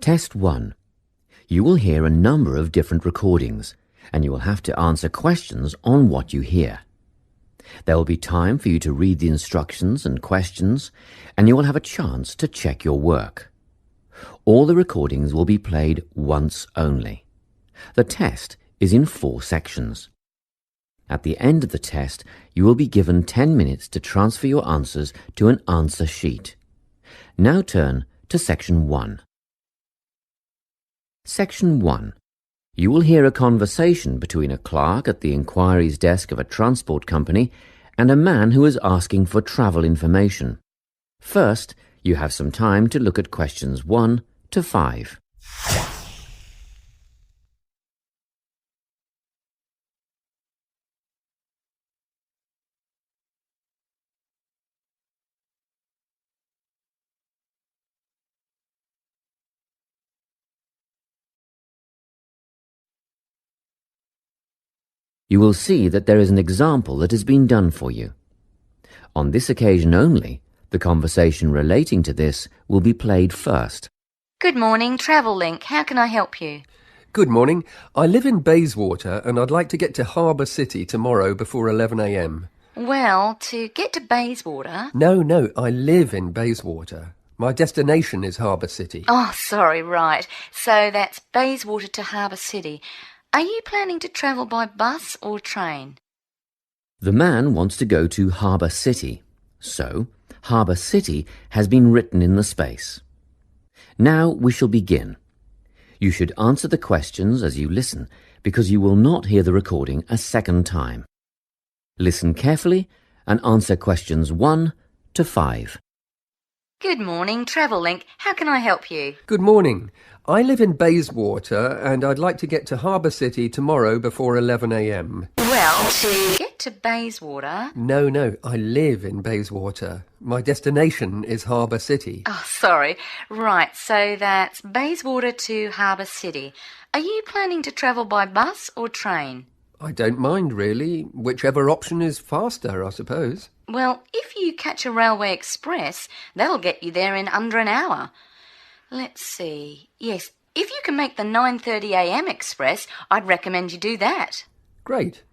Test 1. You will hear a number of different recordings, and you will have to answer questions on what you hear. There will be time for you to read the instructions and questions, and you will have a chance to check your work. All the recordings will be played once only. The test is in 4 sections. At the end of the test, you will be given 10 minutes to transfer your answers to an answer sheet. Now turn to Section 1. Section 1. You will hear a conversation between a clerk at the inquiries desk of a transport company and a man who is asking for travel information. First, you have some time to look at questions 1 to 5. You will see that there is an example that has been done for you. On this occasion only, the conversation relating to this will be played first. Good morning, Travel Link. How can I help you? Good morning. I live in Bayswater and I'd like to get to Harbour City tomorrow before 11 a.m. Well, to get to Bayswater... No, I live in Bayswater. My destination is Harbour City. Oh, sorry, right. So that's Bayswater to Harbour City. Are you planning to travel by bus or train? The man wants to go to Harbour City, so Harbour City has been written in the space. Now we shall begin. You should answer the questions as you listen, because you will not hear the recording a second time. Listen carefully and answer questions 1 to 5. Good morning, Travel Link. How can I help you? Good morning. I live in Bayswater and I'd like to get to Harbour City tomorrow before 11 a.m. Well, to get to Bayswater... No, I live in Bayswater. My destination is Harbour City. Oh, sorry. Right, so that's Bayswater to Harbour City. Are you planning to travel by bus or train? I don't mind, really. Whichever option is faster, I suppose. Well, if you catch a railway express, that'll get you there in under an hour. Let's see. Yes, if you can make the 9:30 a.m. express, I'd recommend you do that. Great.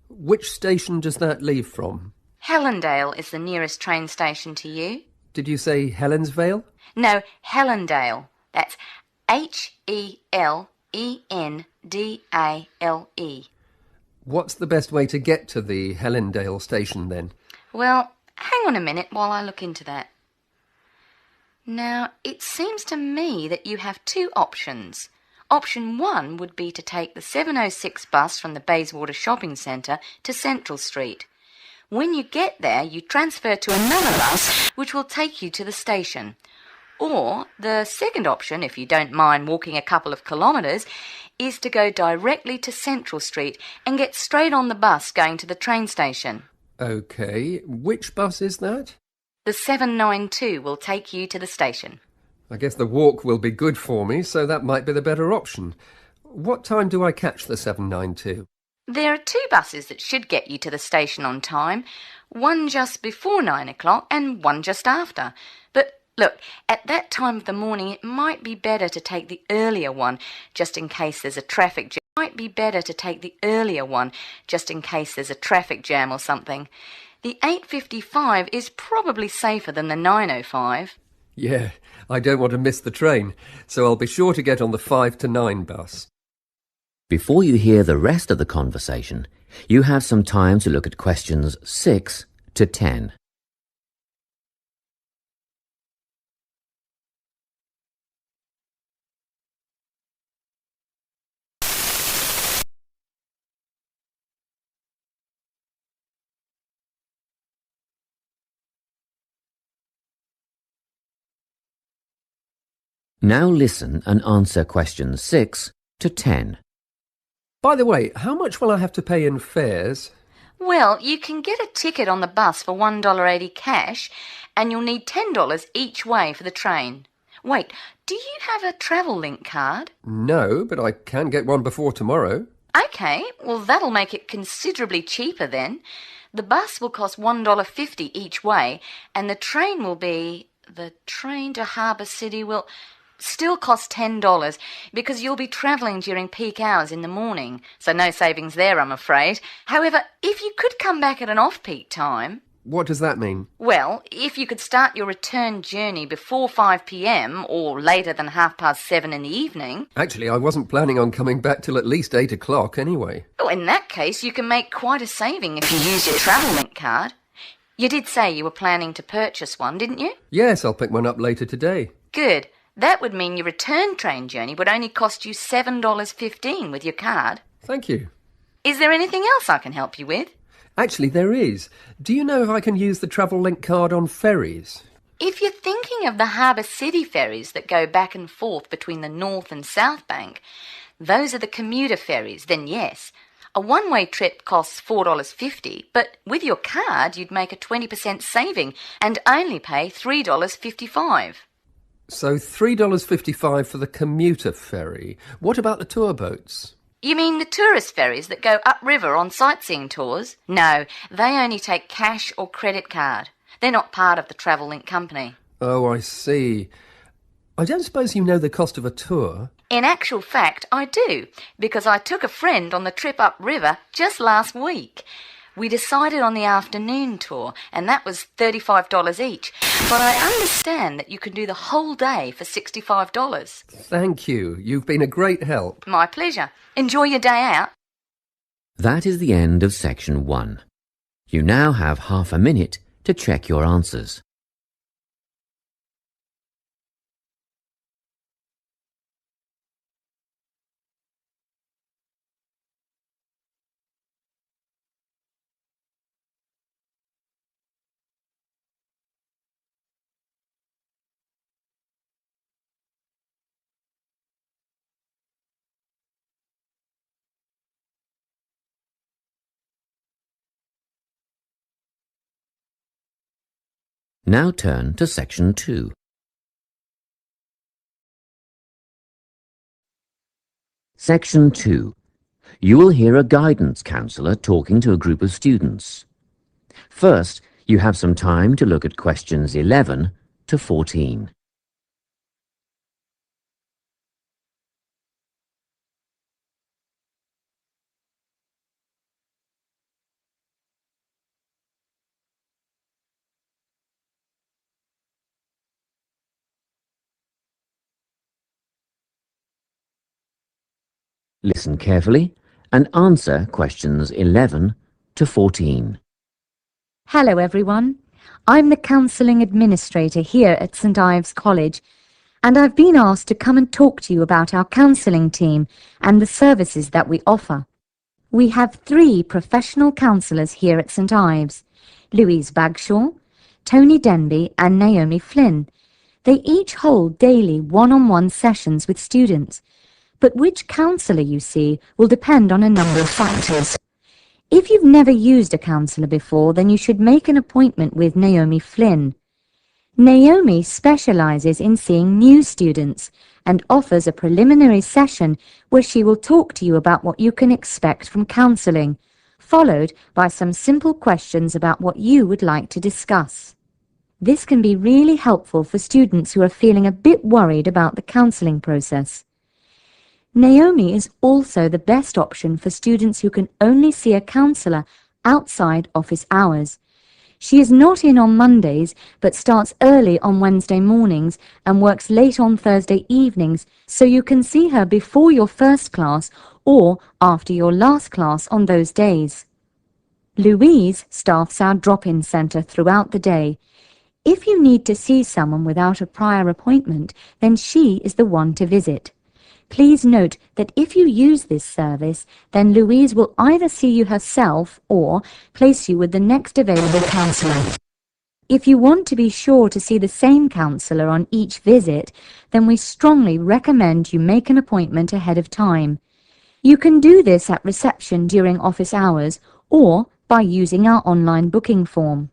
Which station does that leave from? Helendale is the nearest train station to you. Did you say Helensvale? No, Helendale. That's Helendale. What's the best way to get to the Helendale station then? Well, hang on a minute while I look into that. Now, it seems to me that you have 2 options. Option 1 would be to take the 7:06 bus from the Bayswater Shopping Centre to Central Street. When you get there, you transfer to another bus which will take you to the station. Or the second option, if you don't mind walking a couple of kilometres, is to go directly to Central Street and get straight on the bus going to the train station. OK, which bus is that? The 792 will take you to the station. I guess the walk will be good for me, so that might be the better option. What time do I catch the 792? There are 2 buses that should get you to the station on time, one just before 9 o'clock and one just after. But look, at that time of the morning it might be better to take the earlier one, just in case there's a traffic jam. Or something. The 8:55 is probably safer than the 9:05. Yeah, I don't want to miss the train, so I'll be sure to get on the 5 to 9 bus. Before you hear the rest of the conversation, you have some time to look at questions 6 to 10. Now listen and answer questions 6 to 10. By the way, how much will I have to pay in fares? Well, you can get a ticket on the bus for $1.80 cash, and you'll need $10 each way for the train. Wait, do you have a Travel Link card? No, but I can get one before tomorrow. OK, well that'll make it considerably cheaper then. The bus will cost $1.50 each way, and the train to Harbour City will... still costs $10 because you'll be travelling during peak hours in the morning, so no savings there, I'm afraid. However, if you could come back at an off-peak time... What does that mean? Well, if you could start your return journey before 5 p.m. or later than 7:30 in the evening... Actually, I wasn't planning on coming back till at least 8 o'clock anyway. Well, in that case, you can make quite a saving if you use your TravelLink card. You did say you were planning to purchase one, didn't you? Yes, I'll pick one up later today. Good. That would mean your return train journey would only cost you $7.15 with your card. Thank you. Is there anything else I can help you with? Actually, there is. Do you know if I can use the TravelLink card on ferries? If you're thinking of the Harbour City ferries that go back and forth between the North and South Bank, those are the commuter ferries, then yes. A one-way trip costs $4.50, but with your card you'd make a 20% saving and only pay $3.55. So $3.55 for the commuter ferry. What about the tour boats? You mean the tourist ferries that go upriver on sightseeing tours? No, they only take cash or credit card. They're not part of the TravelLink company. Oh, I see. I don't suppose you know the cost of a tour? In actual fact, I do, because I took a friend on the trip upriver just last week. We decided on the afternoon tour, and that was $35 each. But I understand that you can do the whole day for $65. Thank you. You've been a great help. My pleasure. Enjoy your day out. That is the end of section 1. You now have half a minute to check your answers. Now turn to section 2. Section 2. You will hear a guidance counsellor talking to a group of students. First, you have some time to look at questions 11 to 14. Listen carefully and answer questions 11 to 14. Hello everyone, I'm the Counselling Administrator here at St Ives College, and I've been asked to come and talk to you about our counselling team and the services that we offer. We have 3 professional counsellors here at St Ives, Louise Bagshaw, Tony Denby and Naomi Flynn. They each hold daily one-on-one sessions with students, but which counsellor you see will depend on a number of factors. If you've never used a counsellor before, then you should make an appointment with Naomi Flynn. Naomi specialises in seeing new students and offers a preliminary session where she will talk to you about what you can expect from counselling, followed by some simple questions about what you would like to discuss. This can be really helpful for students who are feeling a bit worried about the counselling process. Naomi is also the best option for students who can only see a counsellor outside office hours. She is not in on Mondays, but starts early on Wednesday mornings and works late on Thursday evenings, so you can see her before your first class or after your last class on those days. Louise staffs our drop-in centre throughout the day. If you need to see someone without a prior appointment, then she is the one to visit. Please note that if you use this service, then Louise will either see you herself or place you with the next available counsellor. If you want to be sure to see the same counsellor on each visit, then we strongly recommend you make an appointment ahead of time. You can do this at reception during office hours or by using our online booking form.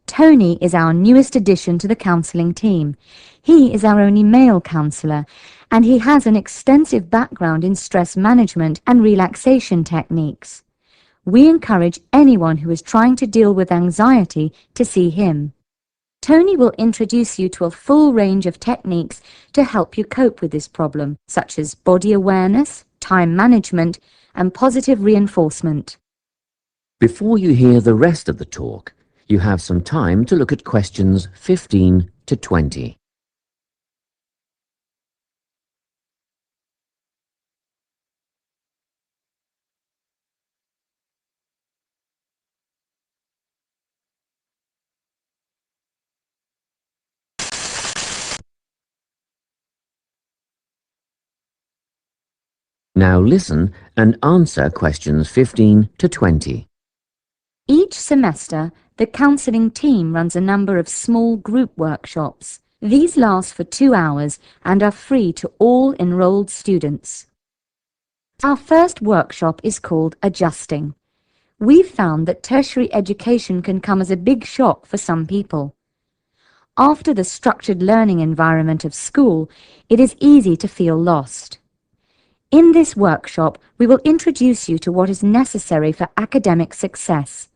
Tony is our newest addition to the counselling team. He is our only male counsellor, and he has an extensive background in stress management and relaxation techniques. We encourage anyone who is trying to deal with anxiety to see him. Tony will introduce you to a full range of techniques to help you cope with this problem, such as body awareness, time management, and positive reinforcement. Before you hear the rest of the talk, you have some time to look at questions 15 to 20. Now listen and answer questions 15 to 20. Each semester, the counselling team runs a number of small group workshops. These last for 2 hours and are free to all enrolled students. Our first workshop is called Adjusting. We've found that tertiary education can come as a big shock for some people. After the structured learning environment of school, it is easy to feel lost. In this workshop, we will introduce you to what is necessary for academic success.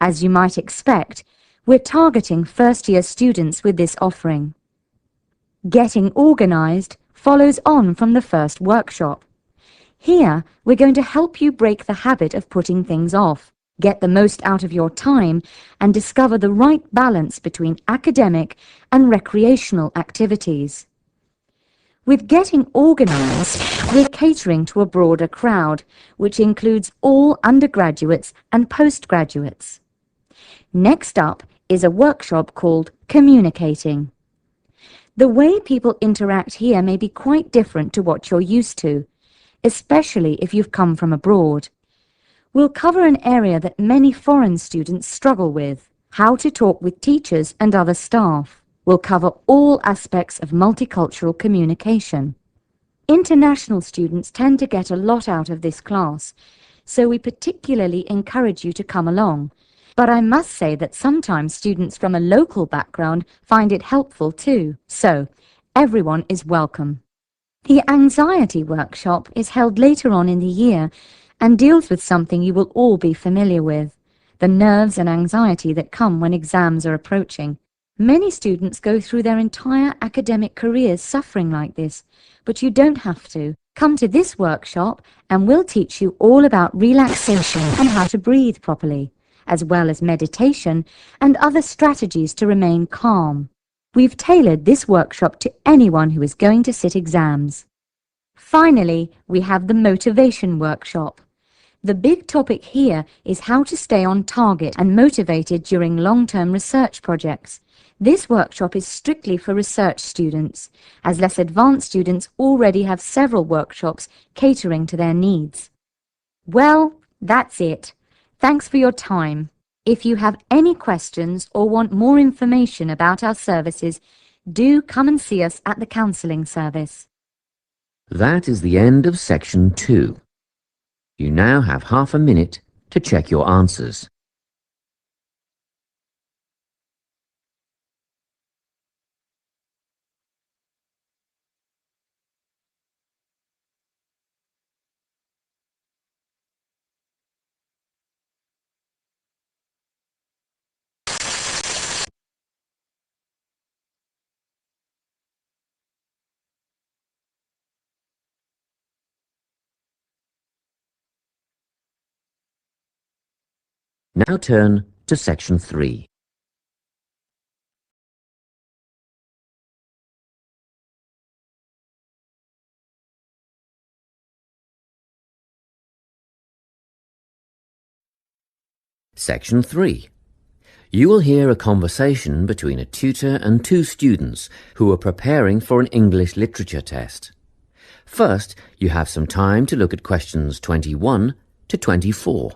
As you might expect, we're targeting first-year students with this offering. Getting organised follows on from the first workshop. Here, we're going to help you break the habit of putting things off, get the most out of your time, and discover the right balance between academic and recreational activities. With Getting Organised, we're catering to a broader crowd, which includes all undergraduates and postgraduates. Next up is a workshop called Communicating. The way people interact here may be quite different to what you're used to, especially if you've come from abroad. We'll cover an area that many foreign students struggle with: how to talk with teachers and other staff. We'll cover all aspects of multicultural communication. International students tend to get a lot out of this class, so we particularly encourage you to come along. But I must say that sometimes students from a local background find it helpful too, so everyone is welcome. The anxiety workshop is held later on in the year and deals with something you will all be familiar with: the nerves and anxiety that come when exams are approaching. Many students go through their entire academic careers suffering like this, but you don't have to. Come to this workshop and we'll teach you all about relaxation and how to breathe properly, as well as meditation and other strategies to remain calm. We've tailored this workshop to anyone who is going to sit exams. Finally, we have the motivation workshop. The big topic here is how to stay on target and motivated during long-term research projects. This workshop is strictly for research students, as less advanced students already have several workshops catering to their needs. Well, that's it. Thanks for your time. If you have any questions or want more information about our services, do come and see us at the counselling service. That is the end of section 2. You now have half a minute to check your answers. Now turn to section 3. Section 3. You will hear a conversation between a tutor and 2 students who are preparing for an English literature test. First, you have some time to look at questions 21 to 24.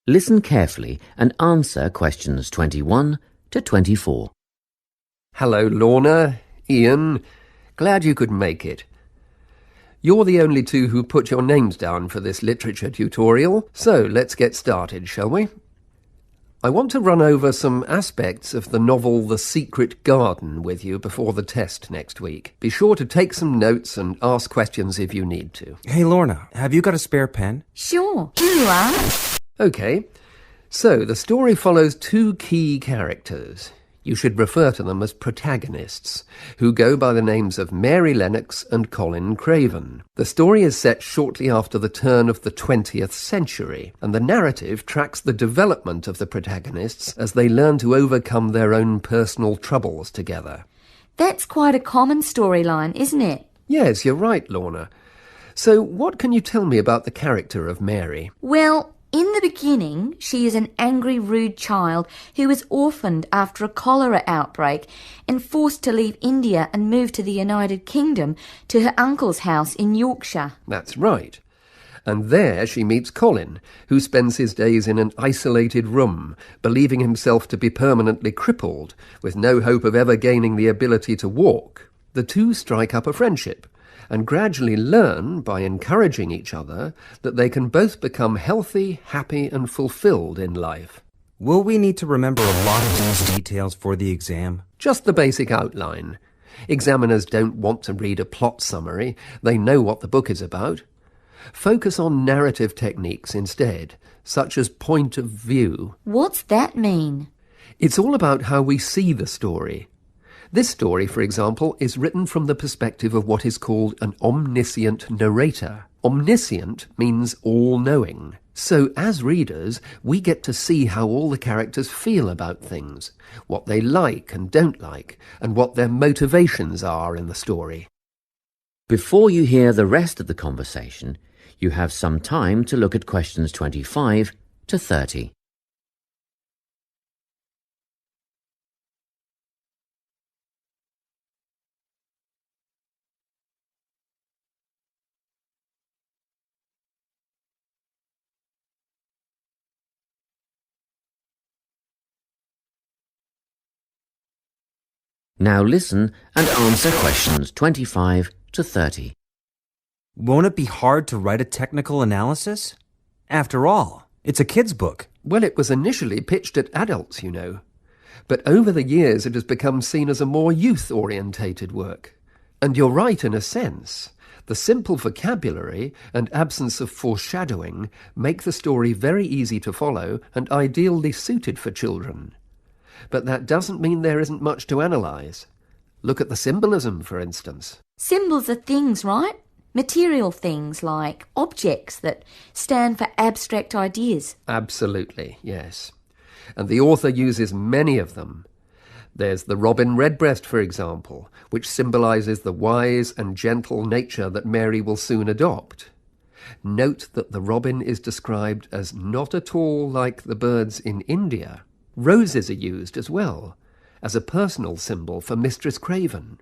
Listen carefully and answer questions 21 to 24. Hello, Lorna. Ian. Glad you could make it. You're the only two who put your names down for this literature tutorial, so let's get started, shall we? I want to run over some aspects of the novel The Secret Garden with you before the test next week. Be sure to take some notes and ask questions if you need to. Hey, Lorna, have you got a spare pen? Sure, here you are. OK, so the story follows two key characters. You should refer to them as protagonists, who go by the names of Mary Lennox and Colin Craven. The story is set shortly after the turn of the 20th century, and the narrative tracks the development of the protagonists as they learn to overcome their own personal troubles together. That's quite a common storyline, isn't it? Yes, you're right, Lorna. So what can you tell me about the character of Mary? Well, in the beginning, she is an angry, rude child who was orphaned after a cholera outbreak and forced to leave India and move to the United Kingdom to her uncle's house in Yorkshire. That's right. And there she meets Colin, who spends his days in an isolated room, believing himself to be permanently crippled, with no hope of ever gaining the ability to walk. The two strike up a friendship, and gradually learn, by encouraging each other, that they can both become healthy, happy and fulfilled in life. Will we need to remember a lot of these details for the exam? Just the basic outline. Examiners don't want to read a plot summary. They know what the book is about. Focus on narrative techniques instead, such as point of view. What's that mean? It's all about how we see the story. This story, for example, is written from the perspective of what is called an omniscient narrator. Omniscient means all-knowing. So, as readers, we get to see how all the characters feel about things, what they like and don't like, and what their motivations are in the story. Before you hear the rest of the conversation, you have some time to look at questions 25 to 30. Now listen and answer questions 25 to 30. Won't it be hard to write a technical analysis? After all, it's a kid's book. Well, it was initially pitched at adults, you know. But over the years it has become seen as a more youth-orientated work. And you're right in a sense. The simple vocabulary and absence of foreshadowing make the story very easy to follow and ideally suited for children. But that doesn't mean there isn't much to analyse. Look at the symbolism, for instance. Symbols are things, right? Material things like objects that stand for abstract ideas. Absolutely, yes. And the author uses many of them. There's the robin redbreast, for example, which symbolises the wise and gentle nature that Mary will soon adopt. Note that the robin is described as not at all like the birds in India. Roses are used as well, as a personal symbol for Mistress Craven.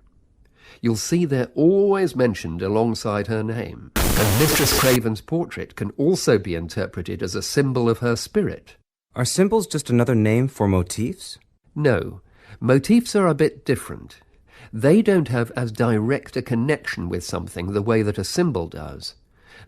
You'll see they're always mentioned alongside her name, and Mistress Craven's portrait can also be interpreted as a symbol of her spirit. Are symbols just another name for motifs? No, motifs are a bit different. They don't have as direct a connection with something the way that a symbol does.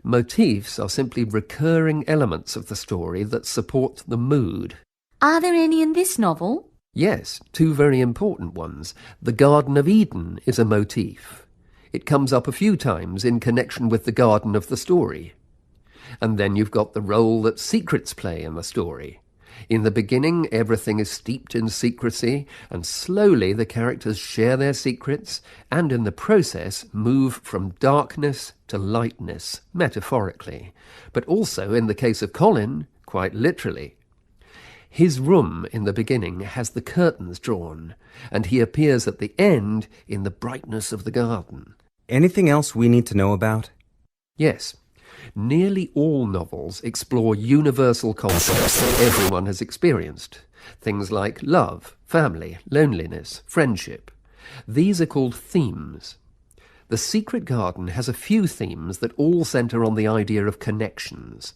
Motifs are simply recurring elements of the story that support the mood. Are there any in this novel? Yes, two very important ones. The Garden of Eden is a motif. It comes up a few times in connection with the garden of the story. And then you've got the role that secrets play in the story. In the beginning, everything is steeped in secrecy, and slowly the characters share their secrets, and in the process move from darkness to lightness, metaphorically, but also, in the case of Colin, quite literally. His room in the beginning has the curtains drawn, and he appears at the end in the brightness of the garden. Anything else we need to know about? Yes. Nearly all novels explore universal concepts that everyone has experienced. Things like love, family, loneliness, friendship. These are called themes. The Secret Garden has a few themes that all centre on the idea of connections.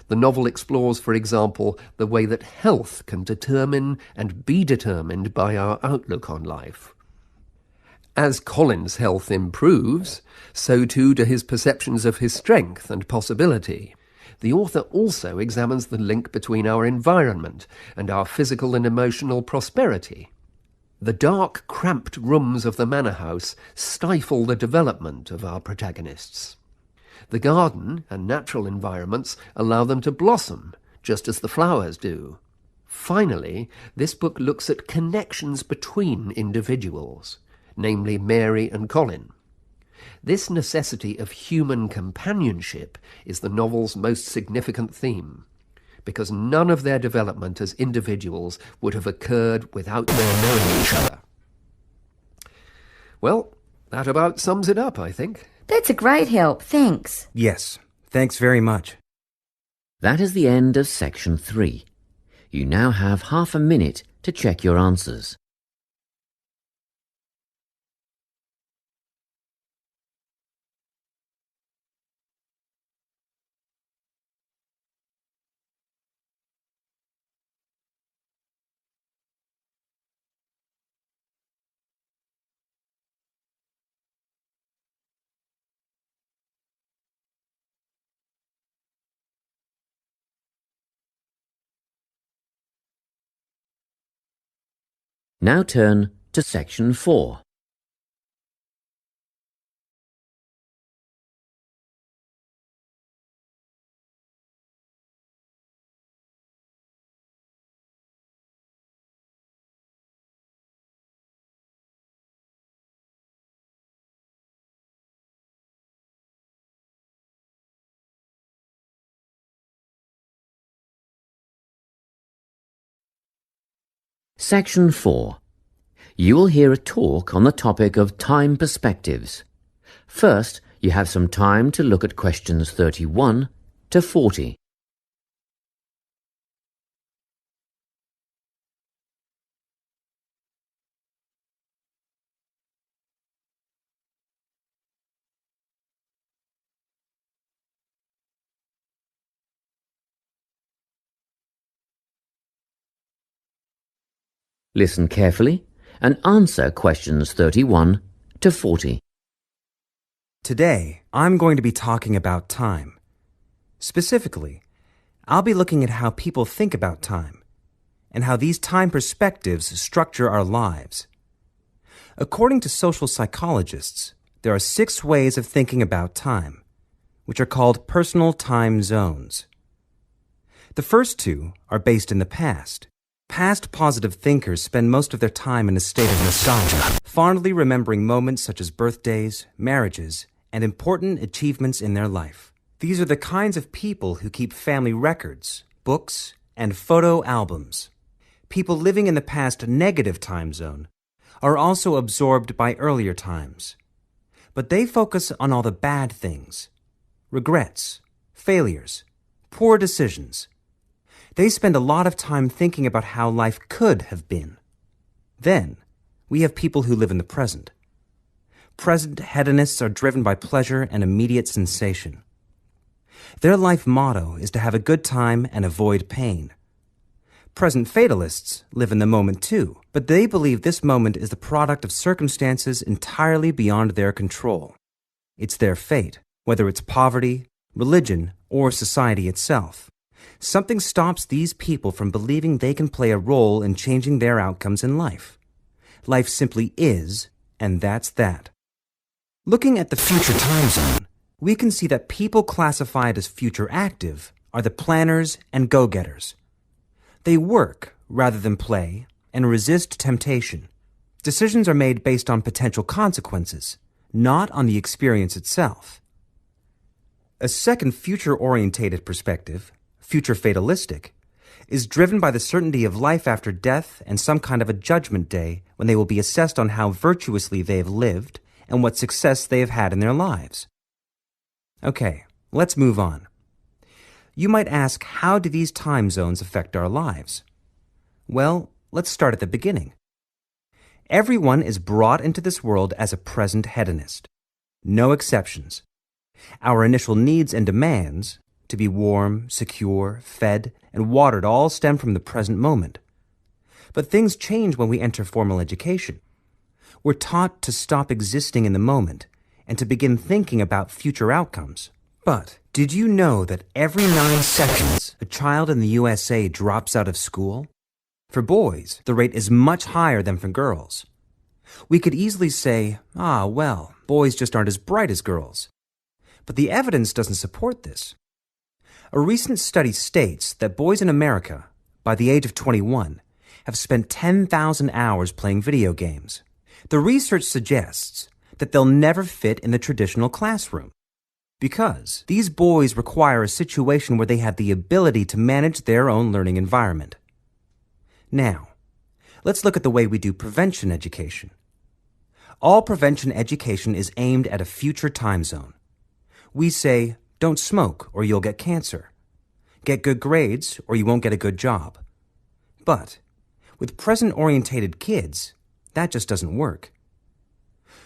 The novel explores, for example, the way that health can determine and be determined by our outlook on life. As Colin's health improves, so too do his perceptions of his strength and possibility. The author also examines the link between our environment and our physical and emotional prosperity. The dark, cramped rooms of the manor house stifle the development of our protagonists. The garden and natural environments allow them to blossom, just as the flowers do. Finally, this book looks at connections between individuals, namely Mary and Colin. This necessity of human companionship is the novel's most significant theme, because none of their development as individuals would have occurred without their knowing each other. Well, that about sums it up, I think. That's a great help, thanks. Yes, thanks very much. That is the end of section 3. You now have half a minute to check your answers. Now turn to section 4. Section 4. You will hear a talk on the topic of time perspectives. First, you have some time to look at questions 31 to 40. Listen carefully and answer questions 31 to 40. Today, I'm going to be talking about time. Specifically, I'll be looking at how people think about time and how these time perspectives structure our lives. According to social psychologists, there are 6 ways of thinking about time, which are called personal time zones. The first 2 are based in the past. Past positive thinkers spend most of their time in a state of nostalgia, fondly remembering moments such as birthdays, marriages, and important achievements in their life. These are the kinds of people who keep family records, books, and photo albums. People living in the past negative time zone are also absorbed by earlier times, but they focus on all the bad things, regrets, failures, poor decisions. They spend a lot of time thinking about how life could have been. Then, we have people who live in the present. Present hedonists are driven by pleasure and immediate sensation. Their life motto is to have a good time and avoid pain. Present fatalists live in the moment too, but they believe this moment is the product of circumstances entirely beyond their control. It's their fate, whether it's poverty, religion, or society itself. Something stops these people from believing they can play a role in changing their outcomes in life. Life simply is, and that's that. Looking at the future time zone, we can see that people classified as future active are the planners and go-getters. They work rather than play and resist temptation. Decisions are made based on potential consequences, not on the experience itself. A second future-orientated perspective, future fatalistic, is driven by the certainty of life after death and some kind of a judgment day when they will be assessed on how virtuously they have lived and what success they have had in their lives. Okay, let's move on. You might ask, how do these time zones affect our lives? Well, let's start at the beginning. Everyone is brought into this world as a present hedonist. No exceptions. Our initial needs and demands, to be warm, secure, fed, and watered, all stem from the present moment. But things change when we enter formal education. We're taught to stop existing in the moment and to begin thinking about future outcomes. But did you know that every 9 seconds a child in the USA drops out of school? For boys, the rate is much higher than for girls. We could easily say, well, boys just aren't as bright as girls. But the evidence doesn't support this. A recent study states that boys in America, by the age of 21, have spent 10,000 hours playing video games. The research suggests that they'll never fit in the traditional classroom because these boys require a situation where they have the ability to manage their own learning environment. Now, let's look at the way we do prevention education. All prevention education is aimed at a future time zone. We say, don't smoke or you'll get cancer. Get good grades or you won't get a good job. But with present-orientated kids, that just doesn't work.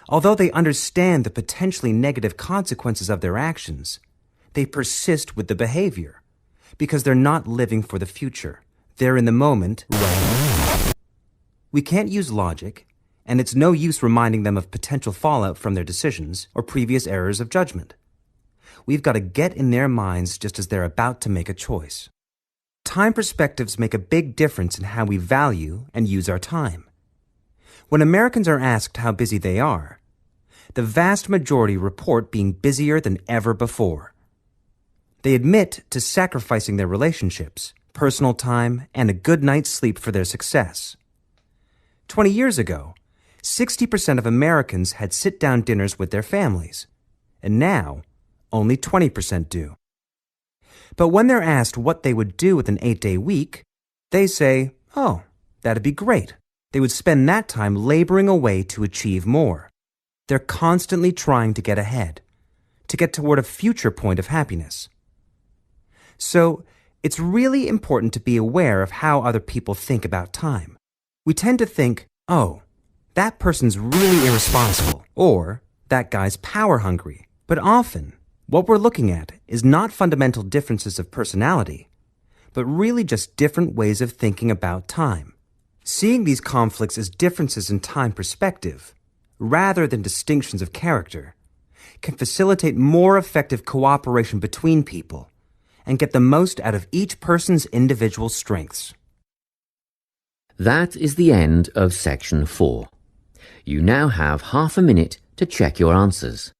Although they understand the potentially negative consequences of their actions, they persist with the behavior because they're not living for the future. They're in the moment right now. We can't use logic, and it's no use reminding them of potential fallout from their decisions or previous errors of judgment. We've got to get in their minds just as they're about to make a choice. Time perspectives make a big difference in how we value and use our time. When Americans are asked how busy they are, the vast majority report being busier than ever before. They admit to sacrificing their relationships, personal time, and a good night's sleep for their success. 20 years ago, 60% of Americans had sit-down dinners with their families, and now only 20% do. But when they're asked what they would do with an 8-day week, they say, that'd be great. They would spend that time laboring away to achieve more. They're constantly trying to get ahead, to get toward a future point of happiness. So, it's really important to be aware of how other people think about time. We tend to think, that person's really irresponsible, or that guy's power hungry. But often, what we're looking at is not fundamental differences of personality, but really just different ways of thinking about time. Seeing these conflicts as differences in time perspective, rather than distinctions of character, can facilitate more effective cooperation between people and get the most out of each person's individual strengths. That is the end of section 4. You now have half a minute to check your answers.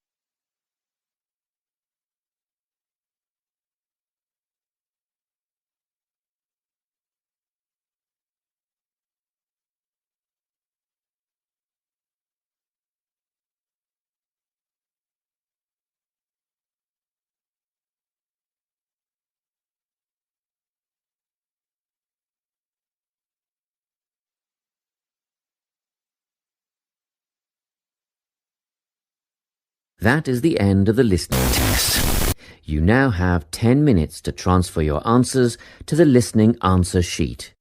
That is the end of the listening test. You now have 10 minutes to transfer your answers to the listening answer sheet.